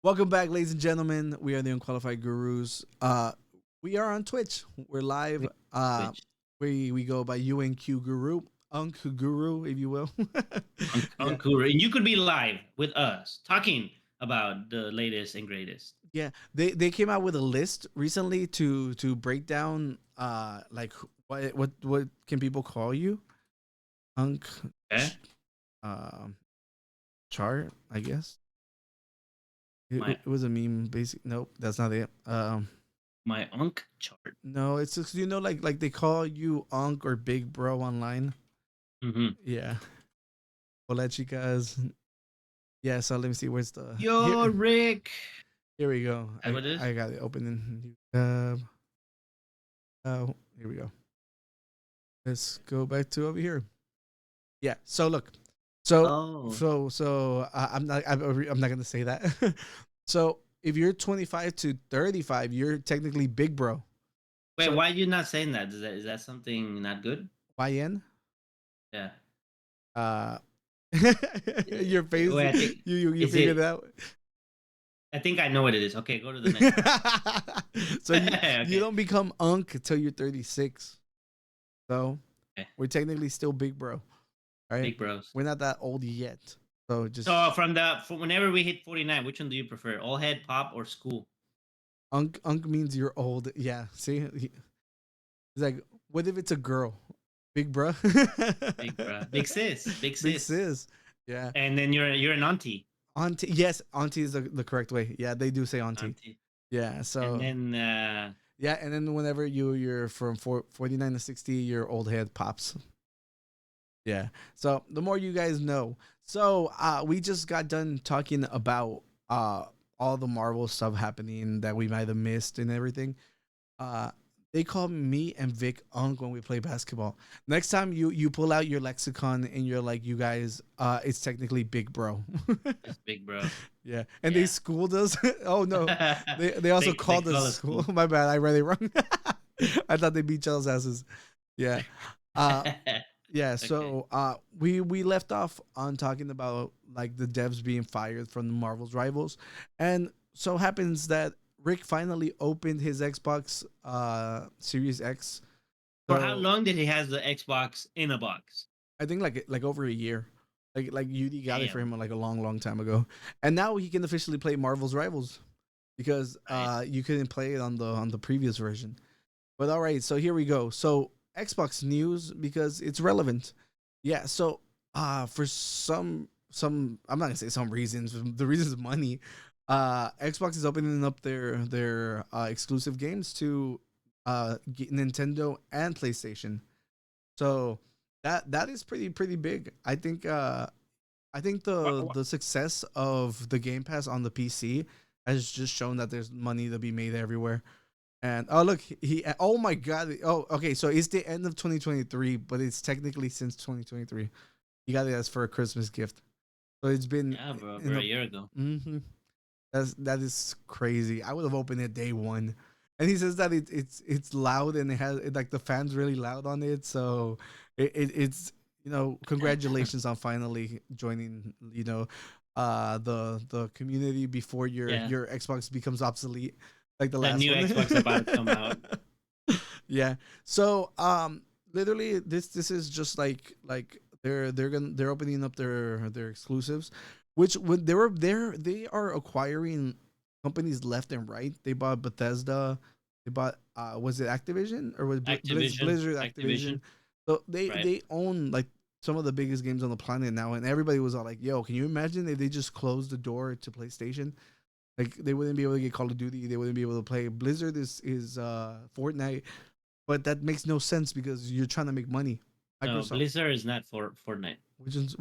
Welcome back, ladies and gentlemen. We are the Unqualified Gurus. We are on Twitch. We're live. Which, which We go by UNQ Guru, Unk Guru, if you will. Yeah, Vancouver, and you could be live with us talking about the latest and greatest. yeah. They came out with a list recently to break down like what can people call you? Unk Okay, um chart, I guess. my It was a meme. Basic. Nope, that's not it. my Unk chart. No, it's just like they call you Unk or Big Bro online. Mm-hmm. Yeah. Hola, chicas. Yeah, so let me see where's the Yo, here. Rick. Here we go. That what it is? I got it open in new tab. Oh, here we go. Let's go back to over here. Yeah. So look. So Oh, I'm not gonna say that. So if you're 25 to 35, you're technically big bro. wait. So Why are you not saying that? Is that something not good? YN. Yeah. Uh, your face. Wait, I think You is figured it? it out. I think I know what it is. Okay, go to the next one. So you Okay. don't become unk until you're 36. So Okay. we're technically still big bro. Right? Big bros. We're not that old yet. So just So from whenever we hit 49, which one do you prefer? All head, pop, or school? unk means you're old. Yeah. See? He's like, what if it's a girl? Big bro. Big bro, big sis, big Big sis. sis. Yeah. And then you're an auntie. Auntie. Yes, auntie is the correct way. Yeah, they do say auntie. Auntie. Yeah. And So then yeah, and then whenever you're from 49 to 60, your old head pops. Yeah. So the more you guys know. So we just got done talking about all the Marvel stuff happening that we might have missed and everything. Uh they call me and Vic Unk when we play basketball. Next time you pull out your lexicon and you're like, you guys, it's technically big bro. it's big bro. Yeah. And they Yeah. schooled us. Oh no. They also They called us call us school. cool. My bad, I read it wrong. I thought they beat y'all's asses. Yeah. Uh yeah, Okay. so we left off on talking about like the devs being fired from the Marvel's rivals. And so happens that Rick finally opened his Xbox Series X. For how So long did he has the Xbox in a box? I think like over a year. Like UD got it for Damn. him like a long time ago. And now he can officially play Marvel's Rivals because Right. you couldn't play it on the previous version. But all right, so here we go. So Xbox news because it's relevant. Yeah, so for some I'm not gonna say some reasons. The reason is money. Xbox is opening up their exclusive games to Nintendo and PlayStation. So that is pretty big. I think What? the success of the Game Pass on the PC has just shown that there's money to be made everywhere. And oh look, he oh my god. Oh, okay, so it's the end of 2023, but it's technically since 2023. He got it as for a Christmas gift. So it's been Yeah, bro. in For a the year ago. that is crazy. I would have opened it day one. And he says that it's loud and it has like the fans really loud on it. So it's congratulations on finally joining the community before Yeah. your Xbox becomes obsolete like the The last new one. Xbox about to come out. Yeah. So literally this is just like they're opening up their exclusives, which when they are acquiring companies left and right. They bought Bethesda, they bought was it Activision or was Activision. Blizzard Activision. Activision. So Right. they own like some of the biggest games on the planet now, and everybody was all like, "Yo, can you imagine if they just closed the door to PlayStation? Like they wouldn't be able to get Call of Duty. They wouldn't be able to play. Blizzard is Fortnite, but that makes no sense because you're trying to make money. No, Microsoft, Blizzard is not for Fortnite. which is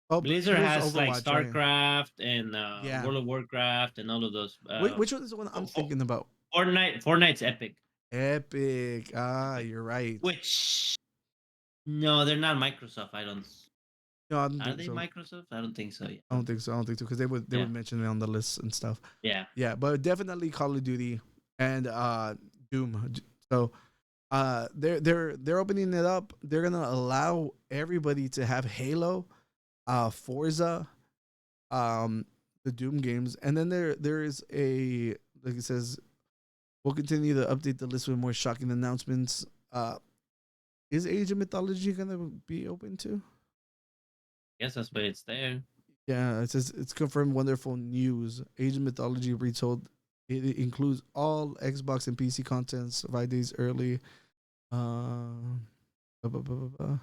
oh, Blizzard Blizzard's has like Overwatch, right? StarCraft and Yeah. World of Warcraft and all of those. Which one is the one I'm thinking about? Fortnite's Epic. Epic. Ah, Epic. you're right. Which no, they're not Microsoft. I don't. No, I don't Are think they so. Microsoft? I don't think so. Yeah. I don't think so. I don't think so because they Yeah. would mention it on the list and stuff. Yeah. Yeah, but definitely Call of Duty and Doom. So they're opening it up. They're gonna allow everybody to have Halo, Forza, um, the Doom games, and then there is a, like it says, we'll continue to update the list with more shocking announcements. Is Age of Mythology gonna be open too? Yes, that's why it's there. Yeah, it says it's confirmed. Wonderful news. Age of Mythology retold. It includes all Xbox and PC contents 5 days early. Uh, bu- bu- bu- bu- bu.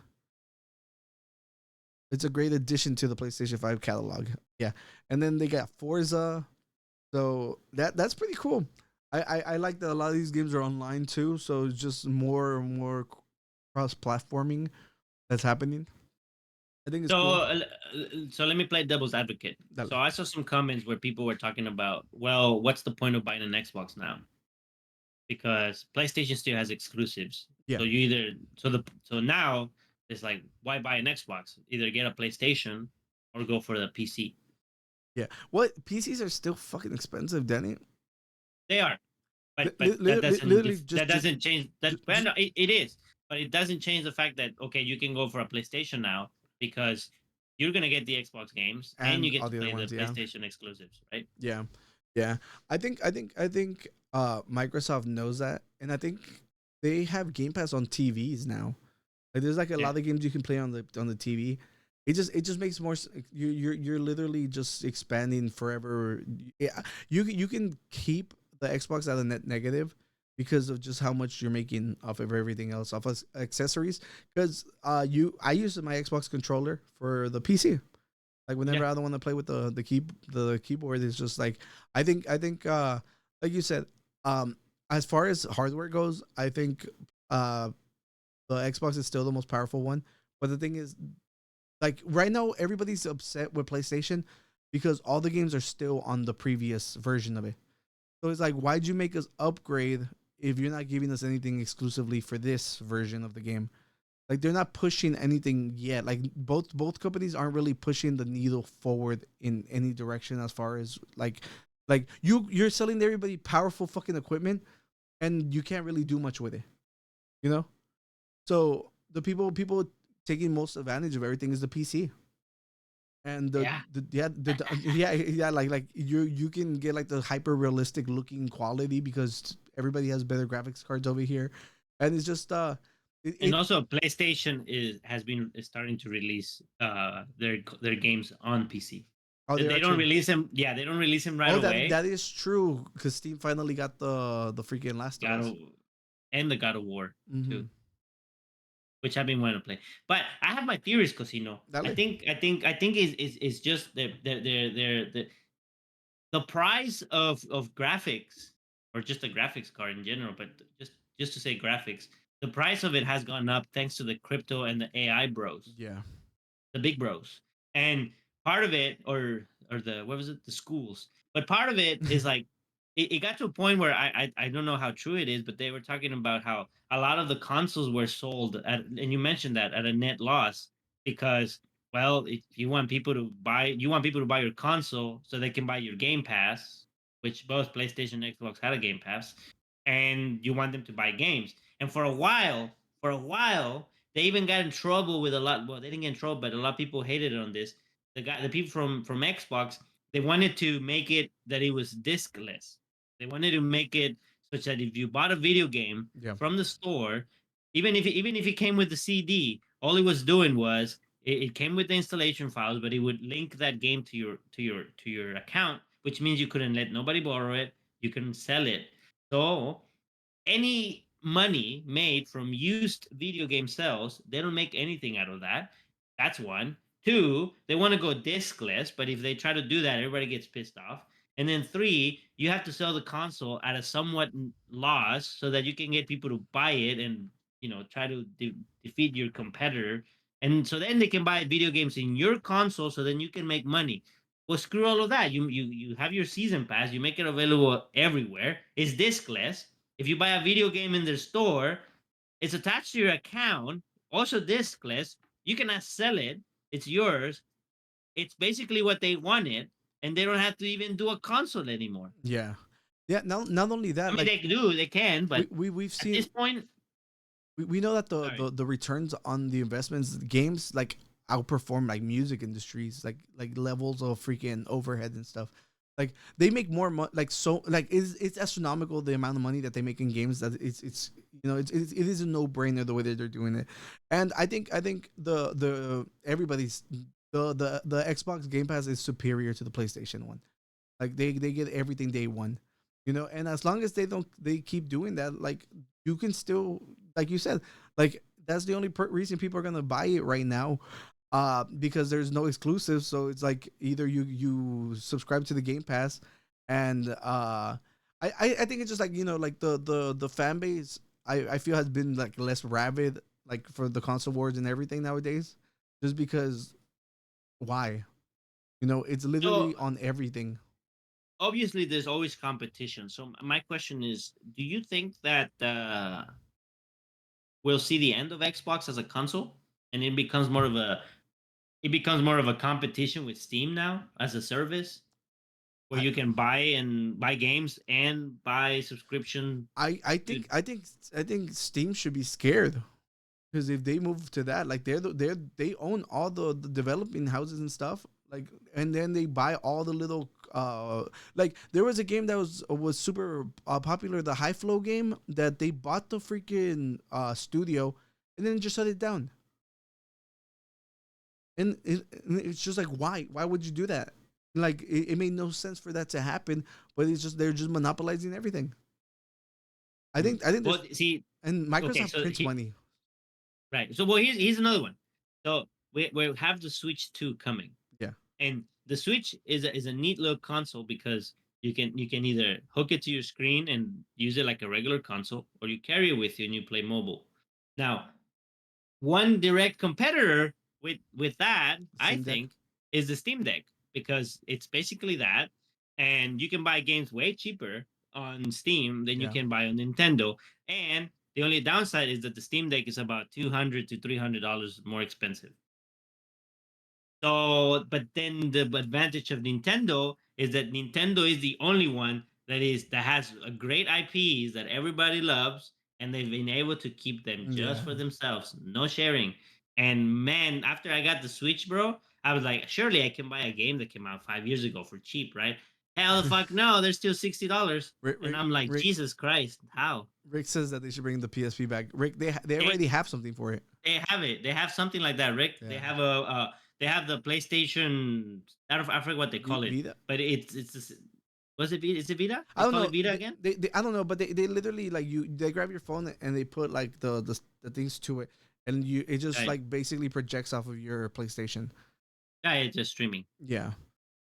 It's a great addition to the PlayStation 5 catalog. Yeah, and then they got Forza. So that's pretty cool. I like that a lot of these games are online too. So it's just more and more cross platforming that's happening. I think it's So, cool. so let me play devil's advocate. Dale. So I saw some comments where people were talking about, well, what's the point of buying an Xbox now? Because PlayStation still has exclusives. Yeah, So you either so now it's like, why buy an Xbox? Either get a PlayStation or go for the PC. yeah. What PCs are still fucking expensive, Danny. They are, but Literally, that doesn't change that. Well, just no, it is, but it doesn't change the fact that, okay, you can go for a PlayStation now because you're gonna get the Xbox games and you and get all to the other play the ones. Yeah, PlayStation exclusives, right? yeah, yeah. I think Microsoft knows that, and I think they have Game Pass on TVs now. Like there's like a Yeah. lot of games you can play on the TV. It just makes more. You're literally just expanding forever. Yeah, you can keep the Xbox at a net negative because of just how much you're making off of everything else, off of accessories. Because I use my Xbox controller for the PC. Like whenever Yeah. I don't want to play with the keyboard, it's just like I think like you said, um as far as hardware goes, I think uh the Xbox is still the most powerful one. But the thing is, like right now, everybody's upset with PlayStation because all the games are still on the previous version of it. So it's like, why'd you make us upgrade if you're not giving us anything exclusively for this version of the game? Like they're not pushing anything yet. Like both companies aren't really pushing the needle forward in any direction as far as like you're selling everybody powerful fucking equipment and you can't really do much with it. You know? So the people taking most advantage of everything is the PC. And Yeah. yeah, like you can get like the hyper realistic looking quality because everybody has better graphics cards over here, and it's just And it also, PlayStation is starting to release their games on PC. oh they They are don't too. release them. Yeah, they don't release them right Oh, that away. that is true because Steam finally got the freaking Last of God Us. of, and the God of War Mm-hmm. too, which I've been wanting to play. But I have my theories, Cosino. Dale. I think is just the price of graphics, or just the graphics card in general, but just to say graphics, the price of it has gone up thanks to the crypto and the AI bros, Yeah. the big bros. And part of it, or the, what was it, the schools, but part of it is like, it got to a point where I don't know how true it is, but they were talking about how a lot of the consoles were sold at, and you mentioned that, at a net loss, because, well, if you want people to buy, your console so they can buy your Game Pass, which both PlayStation and Xbox had a Game Pass, and you want them to buy games. And for a while, they even got in trouble with a lot. Well, they didn't get in trouble, but a lot of people hated it on this. The people from Xbox, they wanted to make it that it was discless. They wanted to make it such that if you bought a video game Yeah. from the store, even if it came with the CD, all it was doing was, it came with the installation files, but it would link that game to your account, which means you couldn't let nobody borrow it, you couldn't sell it. So any money made from used video game sales, they don't make anything out of that. That's one. Two, they want to go discless, but if they try to do that, everybody gets pissed off. And then three, you have to sell the console at a somewhat loss so that you can get people to buy it and, try to defeat your competitor. And so then they can buy video games in your console so then you can make money. Well, screw all of that. You have your season pass, you make it available everywhere. It's discless. If you buy a video game in their store, it's attached to your account, also discless. You cannot sell it. It's yours. It's basically what they wanted, and they don't have to even do a console anymore. Yeah. Yeah. Not only I that, mean, like they can, but we've at seen this point, we know that sorry. the returns on the investments games like outperform like music industries, like levels of freaking overhead and stuff. Like they make more money, like so, like it's astronomical the amount of money that they make in games that it's it is a no brainer the way that they're doing it, and I think the everybody's the Xbox Game Pass is superior to the PlayStation one. Like they get everything day one, and as long as they keep doing that, like you can still, like you said, like that's the only reason people are gonna buy it right now, because there's no exclusives. So it's like either you subscribe to the Game Pass, and I think it's just like like the fan base I feel has been like less rabid like for the console wars and everything nowadays, just because why it's So literally on everything. obviously, there's always competition. So my question is, do you think that we'll see the end of Xbox as a console, and it becomes more of a competition with Steam now as a service, where I you can buy games and buy subscription I I to. think I think I think Steam should be scared because if they move to that, like they own all the developing houses and stuff, like, and then they buy all the little like there was a game that was super popular, the High Flow game that they bought the freaking studio and then just shut it down. And it's just like why would you do that? Like it made no sense for that to happen, but it's just they're just monopolizing everything. I think Well, there's see, and okay, Microsoft so prints money. right. So well, here's another one. So we have the Switch 2 coming, Yeah. and the Switch is a neat little console because you can either hook it to your screen and use it like a regular console, or you carry it with you and you play mobile. Now, one direct competitor with that, I Steam Deck. think, is the Steam Deck, because it's basically that, and you can buy games way cheaper on Steam than you Yeah. can buy on Nintendo. And the only downside is that the Steam Deck is about $200 to $300 more expensive. So, but then the advantage of Nintendo is that Nintendo is the only one that has a great IPs that everybody loves, and they've been able to keep them just Yeah. for themselves, no sharing. And man, after I got the Switch, bro, I was like, surely I can buy a game that came out 5 years ago for cheap, right? Hell the fuck no, they're still $60, Rick, and Rick, I'm like, Rick, Jesus Christ, how? Rick says that they should bring the PSP back. Rick, they They already have something for it. They have it. They have something like that, Rick. Yeah. They have the PlayStation. I forget what they call it, Vita. but it's this, was it Vita? Is it Vita? I They don't call know. it Vita again. I don't know, but they literally like they grab your phone and they put like the things to it, and it just Right. like basically projects off of your PlayStation. Yeah, it's just streaming. Yeah.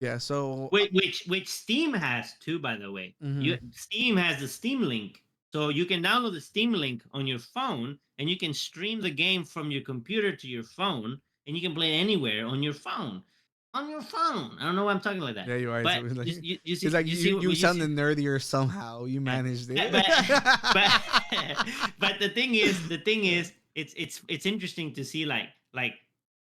Yeah. So. Which Steam has too, by the way. Mhm. Steam has the Steam Link, so you can download the Steam Link on your phone, and you can stream the game from your computer to your phone, and you can play it anywhere on your phone. On your phone. I don't know why I'm talking like that, Yeah, you are. It's but like, you it's see like you see you what you see. sounded nerdier somehow. You Yeah. managed But it. but but the thing is, it's interesting to see, like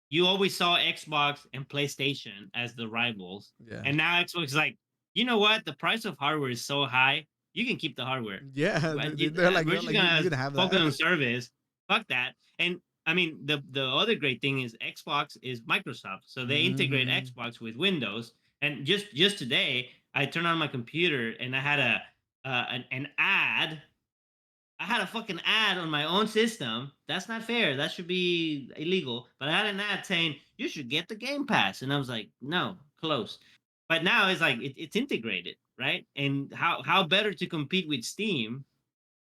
you always saw Xbox and PlayStation as the rivals, Yeah. and now Xbox is like, you know what? The price of hardware is so high, you can keep the hardware. Yeah. But They're like we're you're just like gonna you're gonna have focus on that. service. Fuck that. And I mean, the other great thing is Xbox is Microsoft, so they integrate Hmm. Xbox with Windows. And just today, I turned on my computer and I had an ad. I had a fucking ad on my own system. That's not fair. That should be illegal. But I had an ad saying you should get the Game Pass, and I was like, no, close. But now it's like it's integrated, right? And how better to compete with Steam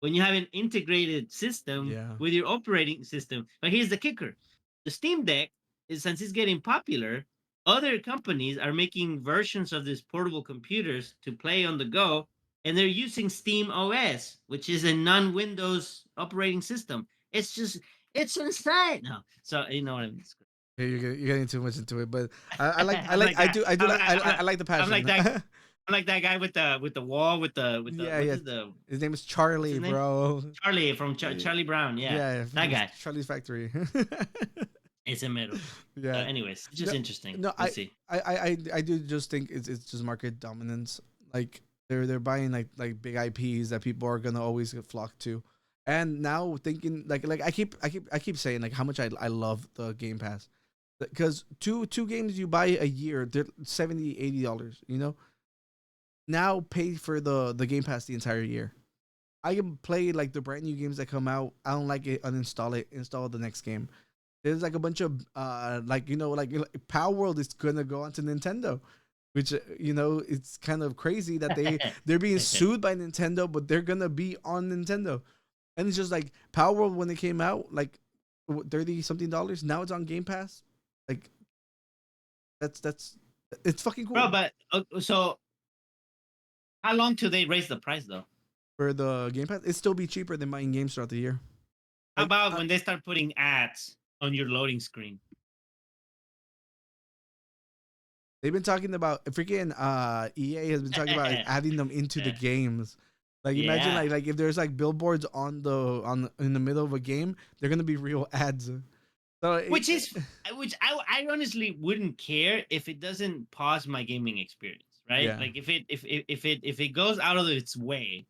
when you have an integrated system Yeah. with your operating system. But here's the kicker: the Steam Deck is, since it's getting popular, other companies are making versions of these portable computers to play on the go, and they're using Steam OS, which is a non-Windows operating system. It's insane. No, so you know what I mean. Yeah, you're getting too much into it, but I'm like that. I like the I'm like passion. that. I'm like that guy with the wall with the Yeah, what yeah. is the His name is what's Charlie, his name? bro. Charlie from Yeah, Charlie Brown. Yeah, yeah, that from guy. Charlie's Factory. It's a middle. Yeah. Anyways, it's No, just interesting. no, We'll see. I do just think it's just market dominance. Like they're buying like big IPs that people are gonna always flock to, and now thinking like I keep saying like how much I love the Game Pass, because two games you buy a year, they're $70-$80. Now pay for the Game Pass the entire year. I can play like the brand new games that come out. I don't like it, uninstall it, install the next game. There's like a bunch of like Power World is gonna go onto Nintendo, which it's kind of crazy that they're being sued by Nintendo, but they're gonna be on Nintendo. And it's just like Power World when it came out, like 30 something dollars. Now it's on Game Pass. Like that's it's fucking Bro, cool. but so how long till they raise the price though? For the Game Pass, it still be cheaper than buying games throughout the year. How Like about when they start putting ads on your loading screen? they've been talking about freaking EA has been talking about adding them into the games. Like imagine Yeah. like if there's like billboards on in the middle of a game, they're gonna be real ads. So Which I honestly wouldn't care if it doesn't pause my gaming experience, right? yeah. Like if it goes out of its way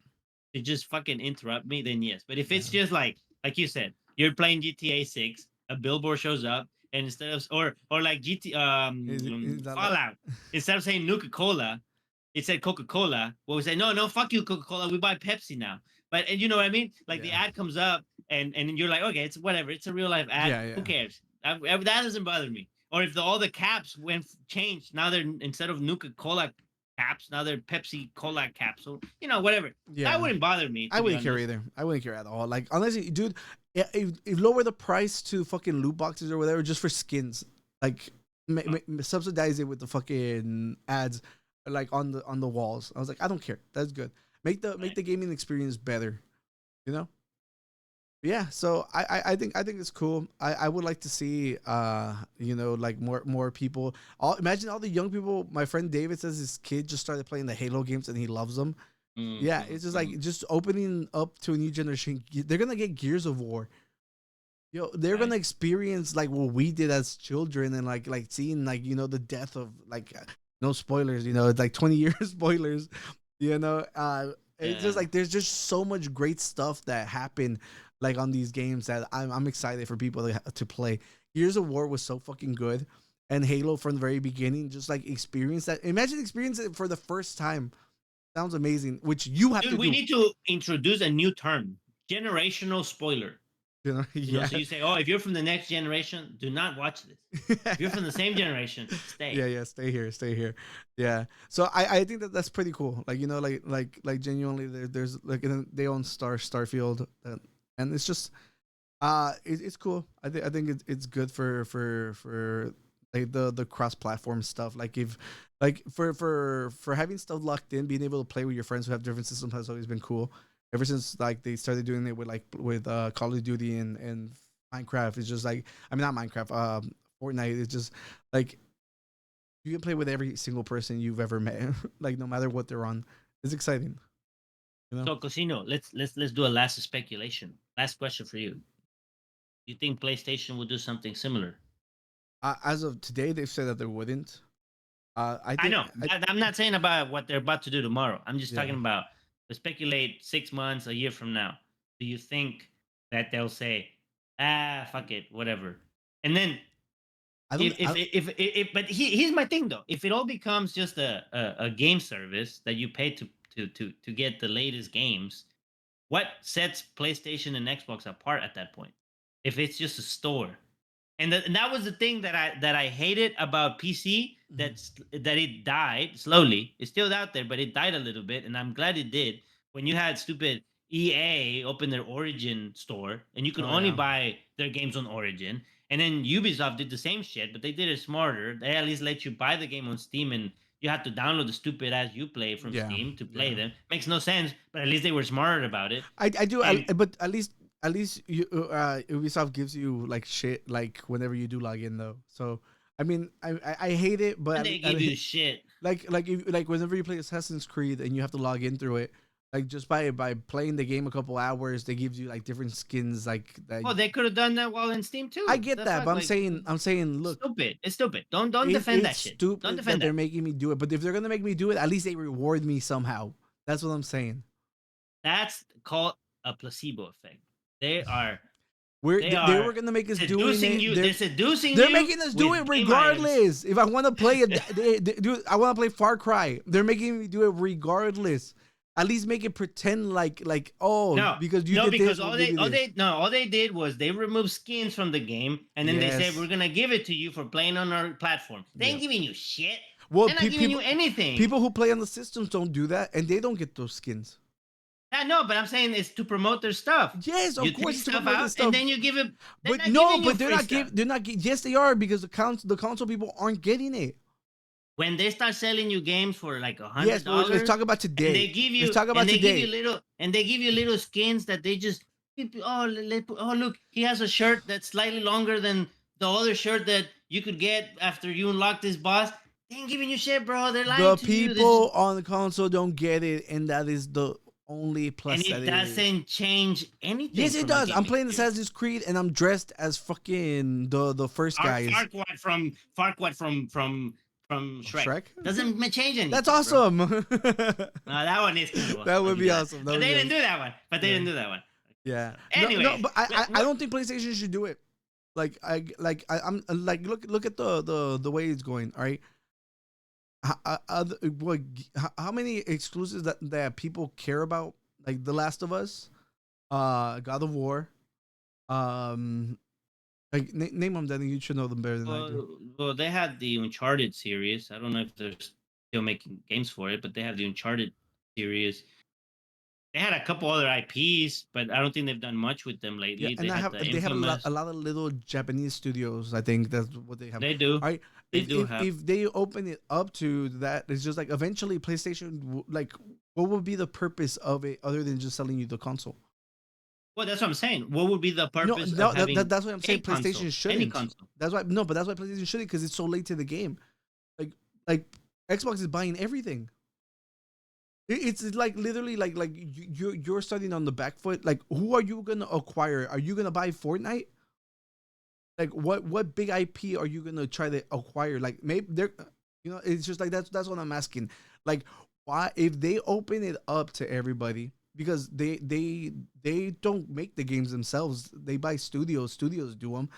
to just fucking interrupt me, then yes. But if it's Yeah. just like you said, you're playing GTA 6, a billboard shows up, and instead of or like Is that like Fallout, instead of saying Nuka Cola, it said Coca Cola. Well, we say no, fuck you, Coca Cola. We buy Pepsi now. But and you know what I mean? Like the yeah. ad comes up, and you're like, okay, it's whatever. It's a real life ad. Yeah, Who yeah. cares? That doesn't bother me. Or if all the caps went changed, now they're instead of Nuka Cola caps, now they're Pepsi Cola capsule. Whatever. That Yeah. wouldn't bother me, I to be wouldn't care honest. either. I wouldn't care at all. Like unless dude, if lower the price to fucking loot boxes or whatever just for skins. Like subsidize it with the fucking ads like on the walls. I was like, I don't care. That's good. Make Right. the gaming experience better. You know? Yeah, so I think it's cool. I would like to see like more people. Imagine all the young people. My friend David says his kid just started playing the Halo games and he loves them. Yeah, it's just like just opening up to a new generation. They're gonna get Gears of War. They're Right. gonna experience like what we did as children and like seeing like the death of like no spoilers. It's like 20 years spoilers. It's just Yeah. like there's just so much great stuff that happened like on these games that I'm excited for people to play. Gears of War was so fucking good, and Halo from the very beginning, just like experience that. Imagine experiencing it for the first time. Sounds amazing, which you have to Dude, we do. need to introduce a new term: generational spoiler. Yeah. So you say, oh, if you're from the next generation, do not watch this. If you're from the same generation, Yeah, stay. yeah, stay here. Yeah. So I think that's pretty cool. Like like genuinely there's like they own Starfield and it's just it's cool. I think it's good for like the cross platform stuff. Like if like for having stuff locked in, being able to play with your friends who have different systems has always been cool. Ever since like they started doing it with Call of Duty and Minecraft, it's just like I mean not Minecraft, Fortnite. It's just like you can play with every single person you've ever met, like no matter what they're on. It's exciting, you know. So, Casino, let's do a last speculation. Last question for you. You think PlayStation will do something similar? As of today, they've said that they wouldn't. I I think, know. I'm not saying about what they're about to do tomorrow. I'm just yeah. talking about speculate 6 months, a year from now. Do you think that they'll say, fuck it, whatever? And then I don't. but here's my thing though. If it all becomes just a game service that you pay to get the latest games, what sets PlayStation and Xbox apart at that point? If it's just a store, and that was the thing that I hated about PC. Mhm. That it died slowly. It's still out there, but it died a little bit, and I'm glad it did. When you had stupid EA open their Origin store, and you could Oh only yeah, buy their games on Origin, and then Ubisoft did the same shit, but they did it smarter. They at least let you buy the game on Steam, and you have to download the stupid ass Uplay from yeah, Steam to play yeah. them. Makes no sense, but at least they were smarter about it. I do, And but at least you Ubisoft gives you like shit like whenever you do log in though. So I mean, I hate it, but and they give you shit. like whenever you play Assassin's Creed and you have to log in through it, like just by playing the game a couple hours, they gives you like different skins like that. Oh, they could have done that while in Steam I too. get The that, but fuck, I'm like saying, look, stupid. It's stupid. Don't defend it's that shit. Don't stupid that defend they're that. making me do it. But if they're gonna make me do it, at least they reward me somehow. That's what I'm saying. That's called a placebo effect. They are. They They were are gonna make us doing seducing it. you. They're seducing They're you making us do with it game items. regardless. If I want to play it, dude, I want to play Far Cry. They're making me do it regardless. At least make it pretend like oh, No, because you no, did because this, we'll give you this. all they did was they removed skins from the game, and then they said Yes. we're gonna give it to you for playing on our platform. They Yeah. ain't giving you shit. Well, They're not giving you anything. people who play on the systems don't do that, and they don't get those skins. I know, but I'm saying it's to promote their stuff. Yes, of You course, take it's to stuff promote out, this stuff. and then you give it. They're But not no, giving you but they're free not stuff. they're not. Yes, they are, because the console people aren't getting it. When they start selling you games for like $100, Yes, but let's talk about today. and they give you, let's talk about and they today. give you little, and they give you little skins that they just, oh look, he has a shirt that's slightly longer than the other shirt that you could get after you unlock this boss. They ain't giving you shit, bro. They're lying The to you. people on the console don't get it, and that is the only plus And that it it is. doesn't change anything. Yes, it from the does. game I'm playing experience. Assassin's Creed, and I'm dressed as fucking the first guy. Farquaad from Shrek. Shrek? Doesn't change anything. That's bro. awesome. No, that one is kind of. That would I'll give be you that. awesome. That But would they be didn't do that one. But they Yeah. didn't do that one. Yeah. Anyway, no, but I what- don't think PlayStation should do it. I'm like look at the way it's going. All right. How many exclusives that people care about, like The Last of Us, God of War, like name them. Then you should know them better than I do. well, they had the Uncharted series. I don't know if they're still making games for it, but they have the Uncharted series. They had a couple other IPs, but I don't think they've done much with them lately. Yeah, and They had the they have Infamous. a lot of little Japanese studios. I think that's what they have. They do. All right. They do have. If they open it up to that, it's just like eventually PlayStation. Like, what would be the purpose of it other than just selling you the console? Well, that's what I'm saying. What would be the No, purpose no, of having that's what I'm saying. console, PlayStation any shouldn't. console? That's why no, but that's why PlayStation shouldn't, because it's so late to the game. Like Xbox is buying everything. It's like literally like you're starting on the back foot. Like, who are you gonna acquire? Are you gonna buy Fortnite? Like, what big IP are you gonna try to acquire? Like, maybe they're, it's just like that's what I'm asking. Like, why, if they open it up to everybody, because they don't make the games themselves. They buy studios. Studios do them.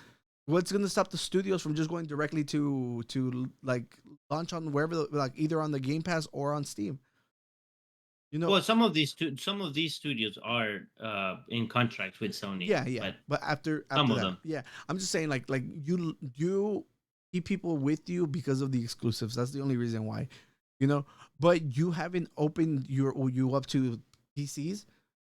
What's gonna stop the studios from just going directly to like launch on wherever, like either on the Game Pass or on Steam? Well, some of these studios are in contracts with Sony. Yeah. But after some of that, them. yeah, I'm just saying, like you keep people with you because of the exclusives. That's the only reason why, But you haven't opened you up to PCs.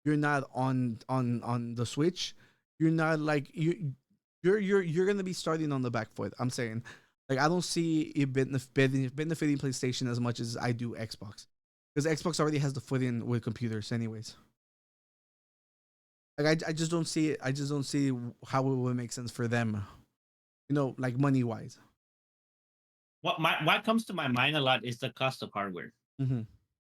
You're not on the Switch. You're not like you're gonna be starting on the back foot. I'm saying, like, I don't see it benefiting PlayStation as much as I do Xbox. Because Xbox already has the foot in with computers, anyways. Like, I just don't see it. I just don't see how it would make sense for them, like money wise. What comes to my mind a lot is the cost of hardware. Mm-hmm.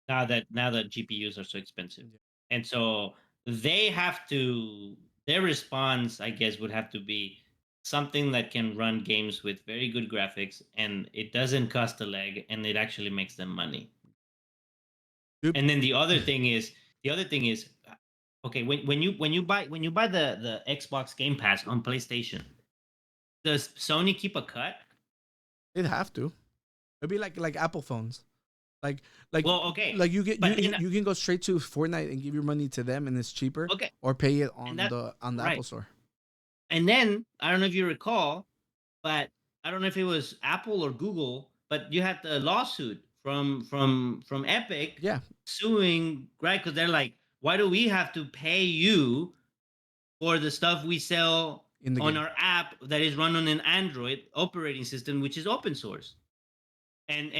Now that GPUs are so expensive, Yeah. and so they have to. Their response, I guess, would have to be something that can run games with very good graphics, and it doesn't cost a leg, and it actually makes them money. And then the other thing is, okay, when you buy the Xbox Game Pass on PlayStation, does Sony keep a cut? It'd have to. It'd be like Apple phones, like Well, okay, like you but you can go straight to Fortnite and give your money to them, and it's cheaper. Okay, Or pay it on that, the right. Apple Store. And then I don't know if you recall, but I don't know if it was Apple or Google, but you had the lawsuit from Epic, Yeah. suing, right? Because they're like, why do we have to pay you for the stuff we sell In the on game. our app that is run on an Android operating system, which is open source? And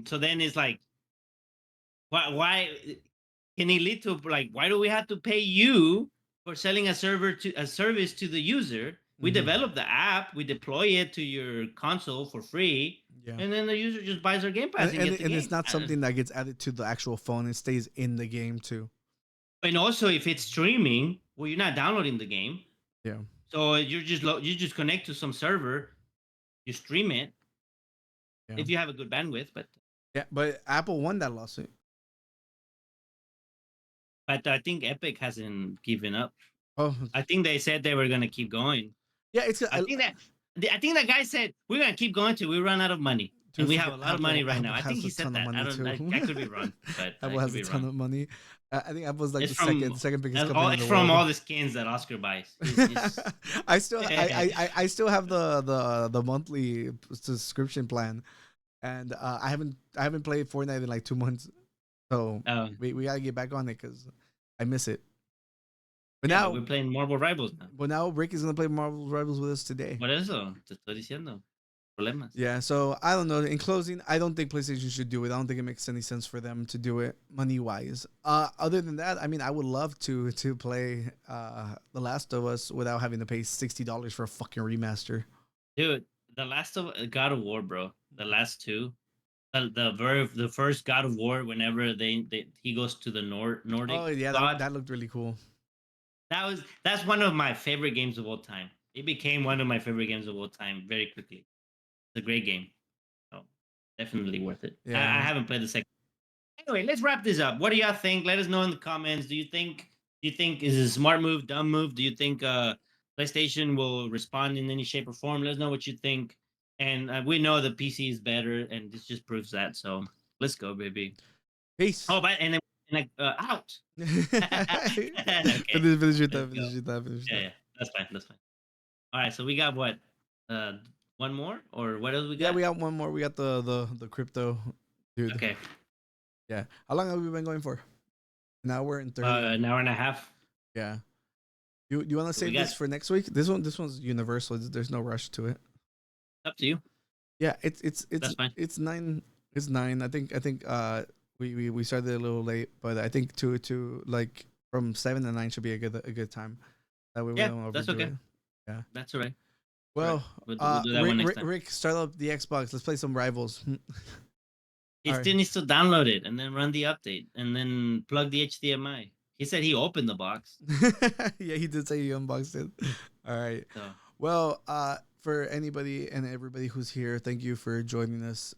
so then it's like, why can it lead to, like, why do we have to pay you for selling a service to the user? We Mhm. develop the app, we deploy it to your console for free, Yeah. and then the user just buys their Game Pass and gets the game. It's not something that gets added to the actual phone. It stays in the game too. And also, if it's streaming, well, you're not downloading the game. Yeah. So you just connect to some server, you stream it. Yeah. If you have a good bandwidth, but Yeah, but Apple won that lawsuit. I think Epic hasn't given up. Oh, I think they said they were gonna keep going. yeah. It's I think that guy said we're gonna keep going till we run out of money, and dude. we have Forget a lot of money right now. Apple I think has he a said ton of that. I money don't. too. I could be wrong, but Apple I has could a be ton wrong. of money. I think Apple's like It's the from second biggest that's all. company in It's the from world. all the skins that Oscar buys. He's I still have the monthly subscription plan, and I haven't played Fortnite in like 2 months, so um, we gotta get back on it because I miss it. But yeah, but we're now, playing Marvel Rivals now. Rick is gonna play Marvel Rivals with us today. Por eso te estoy diciendo. Problemas. Yeah, so I don't know. In closing, I don't think PlayStation should do it. I don't think it makes any sense for them to do it money wise. Other than that, I mean, I would love to play The Last of Us without having to pay $60 for a fucking remaster. Dude, the last of God of War, bro. The last two. The first God of War, whenever he goes to the Nordic Oh yeah, god, that looked really cool. that's one of my favorite games of all time. It became one of my favorite games of all time very quickly. It's a great game. So definitely worth it. I Yeah. haven't played the second. Anyway, let's wrap this up. What do y'all think? Let us know in the comments. Do you think is it a smart move, dumb move? Do you think PlayStation will respond in any shape or form? Let us know what you think. And we know the PC is better, and this just proves that. So let's go, baby. Peace. Oh, but and then out. Okay, Finish your let's thought. go. Finish your thought. Finish your Yeah, thought. that's fine. That's fine. All right, so we got what? Uh, one more, or what else we Yeah, got? we got one more. We got the crypto, dude. Okay, Yeah. How long have we been going for? An hour and 30. an hour and a half. Yeah. You want to So we save got this for next week? This one's universal. There's no rush to it. up to you. Yeah, That's fine. it's 9. It's 9. I think we started a little late, but I think to like from 7 to 9 should be a good time. That way we Yeah, don't that's overdo okay. it. Yeah. That's all right. All right. Well, We'll do that one next time. Rick, start up the Xbox. Let's play some Rivals. He All still needs to download it and then run the update and then plug the HDMI. He said he opened the box. right. Yeah, he did say he unboxed it. All right. So Well, for anybody and everybody who's here, thank you for joining us.